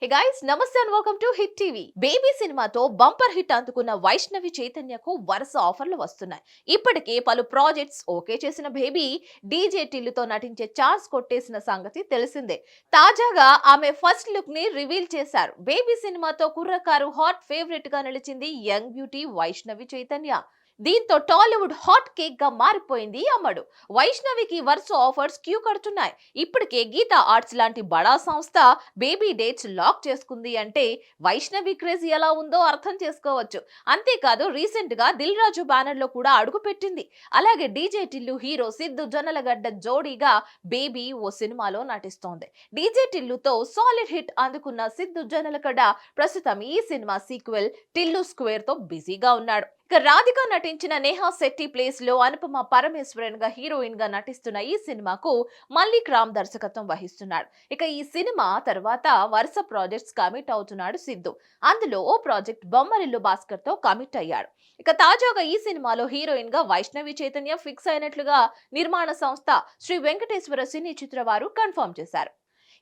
Hey guys, నమస్తే and welcome to hit TV. Baby సినిమాతో bumper hit అందుకున్న వైష్ణవి చైతన్యకు వరుస ఆఫర్లు వస్తున్నాయి. ఇప్పటికే పలు ప్రాజెక్ట్స్ ఓకే చేసిన బేబీ డీజే టిల్లుతో నటించే ఛాన్స్ కొట్టేసిన సంగతి తెలిసిందే. తాజాగా ఆమె ఫస్ట్ లుక్ ని రివీల్ చేశారు. బేబీ సినిమాతో కుర్రకారు హాట్ ఫేవరెట్ గా నిలిచింది యంగ్ బ్యూటీ వైష్ణవి చైతన్య. దీంతో టాలీవుడ్ హాట్ కేక్ గా మారిపోయింది ఈ అమ్మడు. వైష్ణవికి వరుస ఆఫర్స్ క్యూ కడుతున్నాయి. ఇప్పటికే గీతా ఆర్ట్స్ లాంటి బడా సంస్థ బేబీ డేట్స్ లాక్ చేసుకుంది అంటే వైష్ణవి క్రేజ్ ఎలా ఉందో అర్థం చేసుకోవచ్చు. అంతేకాదు, రీసెంట్ గా దిల్ రాజు బ్యానర్ లో కూడా అడుగు పెట్టింది. అలాగే డీజే టిల్లు హీరో సిద్ధు జొన్నలగడ్డ జోడీగా బేబీ ఓ సినిమాలో నటిస్తోంది. డీజే టిల్లుతో సాలిడ్ హిట్ అందుకున్న సిద్ధు జొన్నలగడ్డ ప్రస్తుతం ఈ సినిమా సీక్వెల్ టిల్లు స్క్వేర్ తో బిజీగా ఉన్నాడు. ఇక రాధిక నటించిన నేహా శెట్టి ప్లేస్ లో అనుపమ పరమేశ్వరన్ గా హీరోయిన్ గా నటిస్తున్న ఈ సినిమాకు మల్లిక్ రామ్ దర్శకత్వం వహిస్తున్నాడు. ఇక ఈ సినిమా తర్వాత వరుస ప్రాజెక్ట్స్ కమిట్ అవుతున్నాడు సిద్ధు. అందులో ఓ ప్రాజెక్ట్ బొమ్మరిల్లు భాస్కర్ తో కమిట్ అయ్యాడు. ఇక తాజాగా ఈ సినిమాలో హీరోయిన్ గా వైష్ణవి చైతన్య ఫిక్స్ అయినట్లుగా నిర్మాణ సంస్థ శ్రీ వెంకటేశ్వర సినీ చిత్ర వారు కన్ఫర్మ్ చేశారు.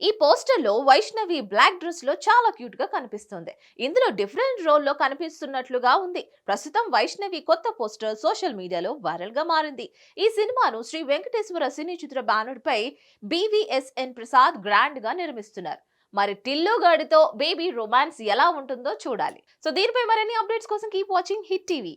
ఈ పోస్టర్ లో వైష్ణవి బ్లాక్ డ్రెస్ లో చాలా క్యూట్ గా కనిపిస్తుంది. ఇందులో డిఫరెంట్ రోల్ లో కనిపిస్తున్నట్లుగా ఉంది. ప్రస్తుతం వైష్ణవి కొత్త పోస్టర్ సోషల్ మీడియాలో వైరల్ గా మారింది. ఈ సినిమాను శ్రీ వెంకటేశ్వర సినీ చిత్ర బ్యానర్ పై BVSN ప్రసాద్ గ్రాండ్ గా నిర్మిస్తున్నారు. మరి టిల్లు గాడితో బేబీ రొమాన్స్ ఎలా ఉంటుందో చూడాలి. సో దీనిపై మరిన్ని అప్డేట్స్ కోసం కీప్ వాచింగ్ హిట్ టీవీ.